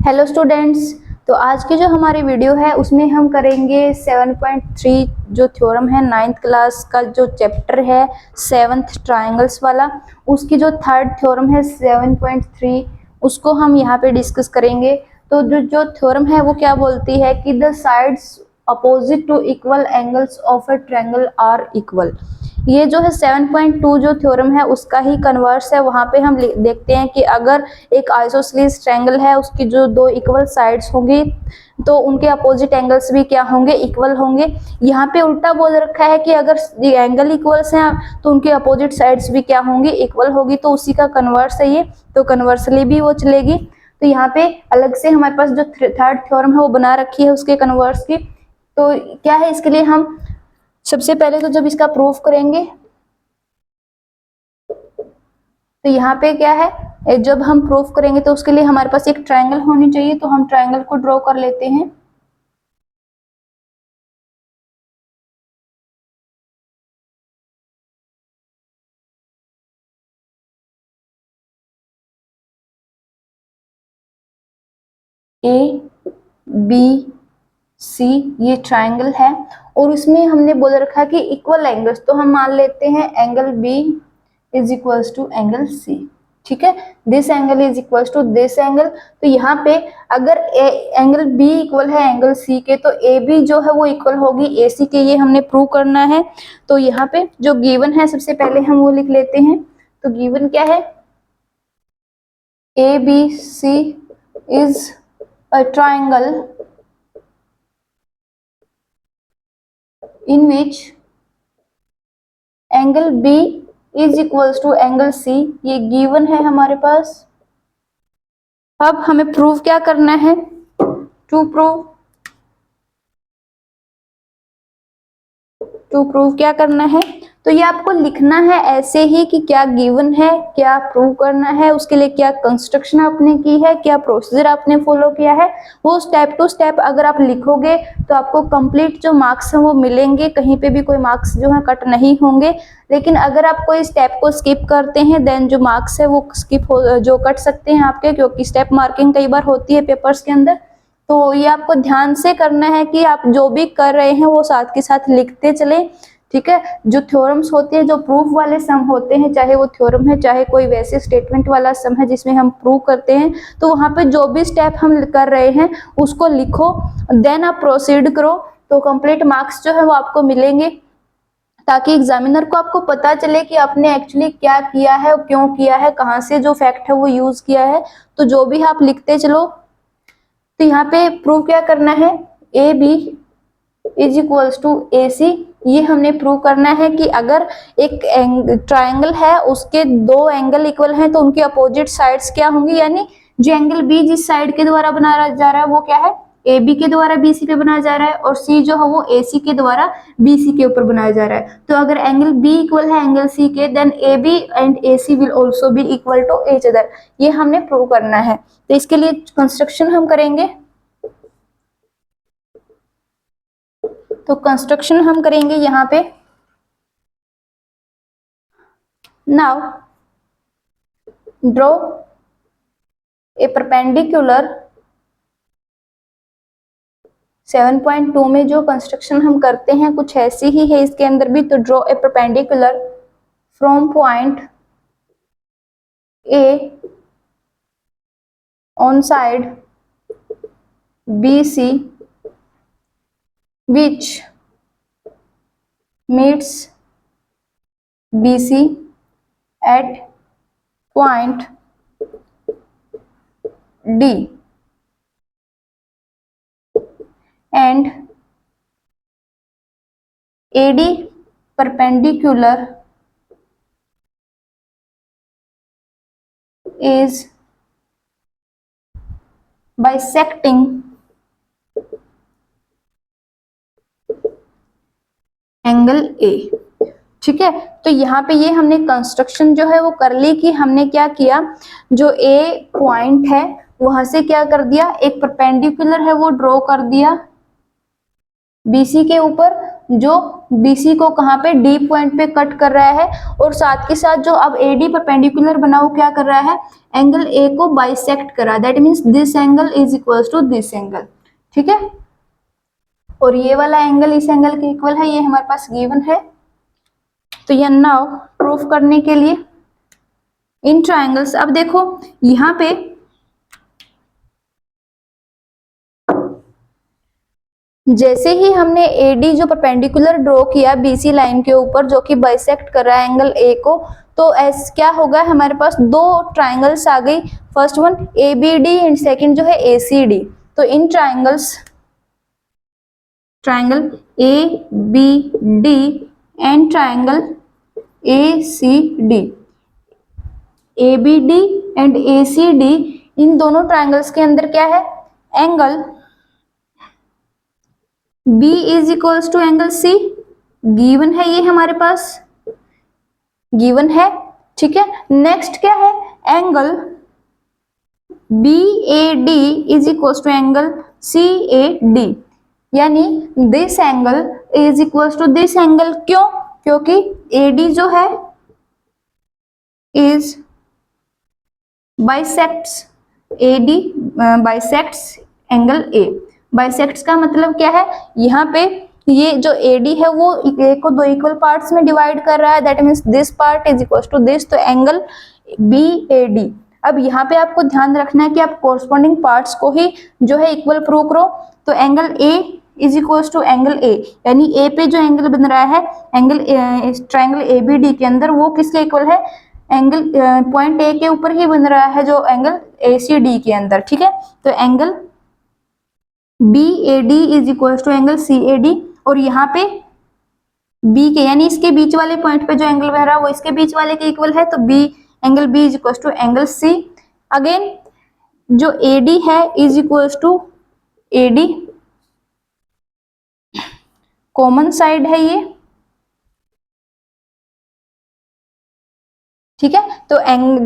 Hello students. तो आज की जो हमारी वीडियो है उसमें हम करेंगे 7.3 जो थ्योरम है 9th क्लास का जो चैप्टर है 7th ट्रायंगल्स वाला, उसकी जो थर्ड थ्योरम है 7.3 उसको हम यहाँ पे डिस्कस करेंगे। तो जो थ्योरम है वो क्या बोलती है कि the sides opposite to equal angles of a triangle are equal. ये जो है 7.2 जो थ्योरम है उसका ही कन्वर्स है। वहां पे हम देखते हैं कि अगर एक आइसोसेलेस ट्रायंगल है उसकी जो दो इक्वल साइड्स होंगी तो उनके अपोजिट एंगल्स भी क्या होंगे, इक्वल होंगे। यहाँ पे उल्टा बोल रखा है कि अगर एंगल इक्वल्स हैं तो उनके अपोजिट साइड्स भी क्या होंगी, इक्वल होगी। तो उसी का कन्वर्स है ये, तो कन्वर्सली भी वो चलेगी। तो यहाँ पे अलग से हमारे पास जो थर्ड थ्योरम है वो बना रखी है उसके कन्वर्स की। तो क्या है, इसके लिए हम सबसे पहले तो जब इसका प्रूफ करेंगे तो यहाँ पे क्या है, जब हम प्रूफ करेंगे तो उसके लिए हमारे पास एक ट्रायंगल होनी चाहिए। तो हम ट्रायंगल को ड्रॉ कर लेते हैं। ए बी सी ये ट्रायंगल है और उसमें हमने बोल रखा है कि इक्वल एंगल्स, तो हम मान लेते हैं angle B is equals to angle C. ठीक है, this angle is equals to this angle. तो यहाँ पे अगर एंगल बी इक्वल है एंगल सी के तो ए बी जो है वो इक्वल होगी ए सी के, ये हमने प्रूव करना है। तो यहाँ पे जो गिवन है सबसे पहले हम वो लिख लेते हैं। तो गिवन क्या है, A B C is a triangle in which angle B is equals to angle C, ये गिवन है हमारे पास। अब हमें प्रूव क्या करना है, टू प्रूव क्या करना है, तो ये आपको लिखना है ऐसे ही कि क्या गिवन है, क्या प्रूव करना है, उसके लिए क्या कंस्ट्रक्शन आपने की है, क्या प्रोसीजर आपने फॉलो किया है, वो स्टेप टू स्टेप अगर आप लिखोगे तो आपको कंप्लीट जो मार्क्स हैं वो मिलेंगे। कहीं पे भी कोई मार्क्स जो है कट नहीं होंगे। लेकिन अगर आप कोई स्टेप को स्किप करते हैं देन जो मार्क्स है वो स्किप जो कट सकते हैं आपके, क्योंकि स्टेप मार्किंग कई बार होती है पेपर्स के अंदर। तो ये आपको ध्यान से करना है कि आप जो भी कर रहे हैं वो साथ के साथ लिखते चले। ठीक है, जो थ्योरम्स होते हैं, जो प्रूफ वाले सम होते हैं, चाहे वो थ्योरम है चाहे कोई वैसे स्टेटमेंट वाला सम है जिसमें हम प्रूव करते हैं, तो वहां पे जो भी स्टेप हम कर रहे हैं उसको लिखो, देन आप प्रोसीड करो। तो कंप्लीट मार्क्स जो है वो आपको मिलेंगे, ताकि एग्जामिनर को आपको पता चले कि आपने एक्चुअली क्या किया है, क्यों किया है, कहाँ से जो फैक्ट है वो यूज किया है। तो जो भी आप लिखते चलो। तो यहाँ पे प्रूव क्या करना है, A B is equals to A C, ये हमने प्रूव करना है कि अगर एक ट्रायंगल है उसके दो एंगल इक्वल हैं तो उनकी अपोजिट साइड्स क्या होंगी, यानी जो एंगल बी जिस साइड के द्वारा बनाया जा रहा है वो क्या है, ए बी के द्वारा बी सी पे बनाया जा रहा है, और सी जो है वो ए सी के द्वारा बी सी के ऊपर बनाया जा रहा है। तो अगर एंगल बी इक्वल है एंगल सी के, then A B and A C will also be equal to each other, ये हमने प्रूव करना है। तो इसके लिए कंस्ट्रक्शन हम करेंगे। तो कंस्ट्रक्शन हम करेंगे यहाँ पे। नाउ ड्रॉ ए परपेंडिकुलर, 7.2 में जो कंस्ट्रक्शन हम करते हैं कुछ ऐसी ही है इसके अंदर भी। तो draw a perpendicular from point A on side B C which meets BC at point D and AD perpendicular is bisecting angle A. ठीक है, तो यहाँ पे ये हमने कंस्ट्रक्शन जो है वो कर ली कि हमने क्या किया, जो ए पॉइंट है वहां से क्या कर दिया, एक परपेंडिकुलर है वो ड्रॉ कर दिया बीसी के ऊपर, जो BC को कहाँ पे, डी पॉइंट पे कट कर रहा है, और साथ के साथ जो अब AD परपेंडिकुलर बना वो क्या कर रहा है, एंगल A को बाइसेक्ट कर रहा है, that means this angle is equals to this angle, ठीक है। और ये वाला एंगल इस एंगल के इक्वल है, ये हमारे पास गिवन है। तो ये नाउ प्रूफ करने के लिए इन ट्राइंगल्स, अब देखो यहाँ पे जैसे ही हमने AD जो परपेंडिकुलर ड्रॉ किया BC लाइन के ऊपर जो कि बाइसेक्ट कर रहा है एंगल A को, तो ऐसा क्या होगा, हमारे पास दो ट्राइंगल्स आ गई, first one ABD and second जो है ACD। तो in triangle ABD and triangle ACD, ABD and ACD, इन दोनों ट्राइंगल्स के अंदर क्या है, angle B is equals to angle C, given है, ये हमारे पास गिवन है, ठीक है। नेक्स्ट क्या है, angle BAD is equals to angle CAD, यानी this angle is equals to this angle, क्यों, क्योंकि AD जो है is bisects AD bisects angle A। Bisects का मतलब क्या है, यहाँ पे ये जो AD है वो A को दो इक्वल पार्ट्स में डिवाइड कर रहा है, that means this part is equal to this, तो एंगल BAD। अब यहाँ पे आपको ध्यान रखना है कि आप कोरस्पॉन्डिंग पार्ट्स को ही जो है इक्वल प्रूव करो। तो angle A is equal to angle A, यानी A पे जो एंगल बन रहा है एंगल ट्राइंगल ABD के अंदर, वो किसके इक्वल है, एंगल पॉइंट A के ऊपर ही बन रहा है जो एंगल ACD के अंदर, ठीक है। तो angle BAD is equal to angle CAD, और यहाँ पे B के यानी इसके बीच वाले पॉइंट पे जो एंगल बन रहा है वो इसके बीच वाले के इक्वल है, तो angle B is equal to angle C। Again जो AD है is equal to AD, common side है ये, ठीक है। तो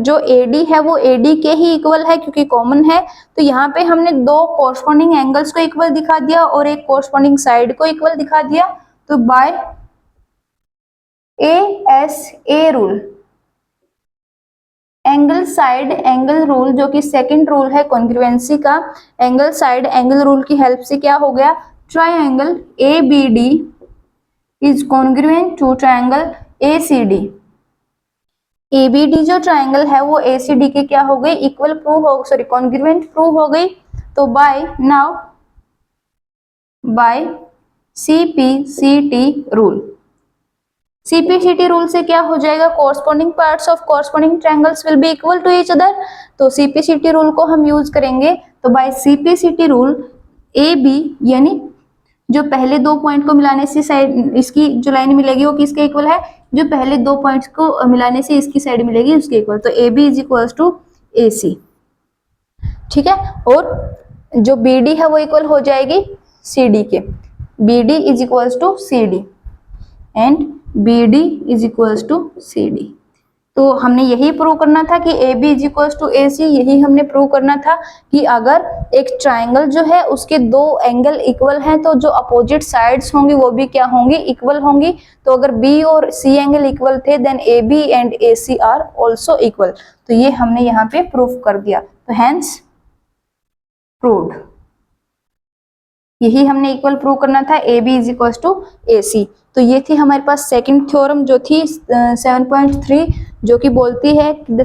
जो AD है वो AD के ही इक्वल है क्योंकि कॉमन है। तो यहाँ पे हमने दो कोरस्पॉन्डिंग एंगल्स को इक्वल दिखा दिया और एक कोरस्पॉन्डिंग साइड को इक्वल दिखा दिया। तो by ASA rule, angle side angle rule, जो कि सेकंड रूल है कॉन्ग्रुएंसी का, एंगल साइड एंगल रूल की हेल्प से क्या हो गया, triangle ABD is congruent to triangle ACD। ABD जो ट्राइंगल है वो ACD के क्या हो गई, इक्वल प्रूव हो, सॉरी कॉन्ग्रुएंट प्रूव हो गई। तो by now by CPCT rule, CPCT rule से क्या हो जाएगा, corresponding parts of corresponding triangles will be equal to each other. तो CPCT रूल को हम यूज करेंगे। तो बाय CPCT रूल AB यानी जो पहले दो पॉइंट को मिलाने से साइड इसकी जो लाइन मिलेगी वो किसके इक्वल है, जो पहले दो पॉइंट्स को मिलाने से इसकी साइड मिलेगी उसके इक्वल। तो AB is equal to AC, ठीक है। और जो BD है वो इक्वल हो जाएगी CD के, BD is equal to CD and BD is equals to CD। तो हमने यही प्रूव करना था कि AB is equals to AC, यही हमने प्रूव करना था कि अगर एक ट्राइंगल जो है उसके दो एंगल इक्वल हैं तो जो अपोजिट साइड्स होंगी वो भी क्या होंगी, इक्वल होंगी। तो अगर B और C एंगल इक्वल थे then AB and AC are also equal. तो ये हमने यहाँ पे प्रूव कर दिया। तो हैंस प्रूव्ड, यही हमने इक्वल प्रूव करना था, AB is equal to AC। तो ये थी हमारे पास सेकंड थ्योरम जो थी 7.3, जो कि बोलती है the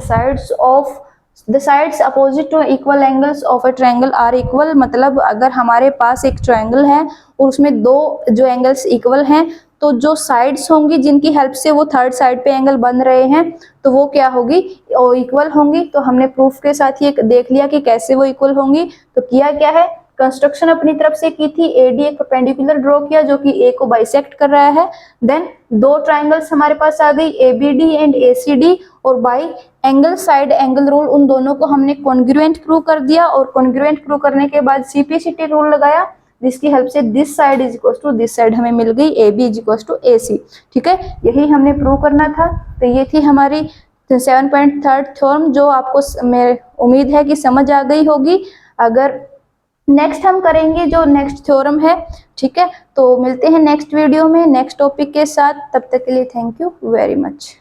sides opposite to equal angles of a triangle are equal. मतलब अगर हमारे पास एक ट्रायंगल है और उसमें दो जो एंगल्स इक्वल हैं तो जो साइड्स होंगी जिनकी हेल्प से वो थर्ड साइड पे एंगल बन रहे हैं तो वो क्या होगी, वो इक्वल होंगी। तो हमने प्रूफ के साथ ही देख लिया कि कैसे वो इक्वल होंगी। तो किया क्या है, कंस्ट्रक्शन अपनी तरफ से की थी, AD एक परपेंडिकुलर ड्रॉ किया जो कि A को बाइसेक्ट कर रहा है। देन दो ट्राइंगल्स हमारे पास आ गई ABD एंड ACD, और bye angle side angle rule उन दोनों को हमने कॉन्ग्रुएंट प्रूव कर दिया। और कॉन्ग्रुएंट प्रूव करने के बाद CPCT रूल लगाया जिसकी हेल्प से this side is equal to this side हमें मिल गई, AB is equal to AC, ठीक है। यही हमने प्रूव करना था। तो ये थी हमारी 7.3 थ्योरम जो आपको मैं उम्मीद है कि समझ आ गई होगी। अगर नेक्स्ट हम करेंगे जो नेक्स्ट थ्योरम है, ठीक है। तो मिलते हैं नेक्स्ट वीडियो में नेक्स्ट टॉपिक के साथ, तब तक के लिए थैंक यू वेरी मच।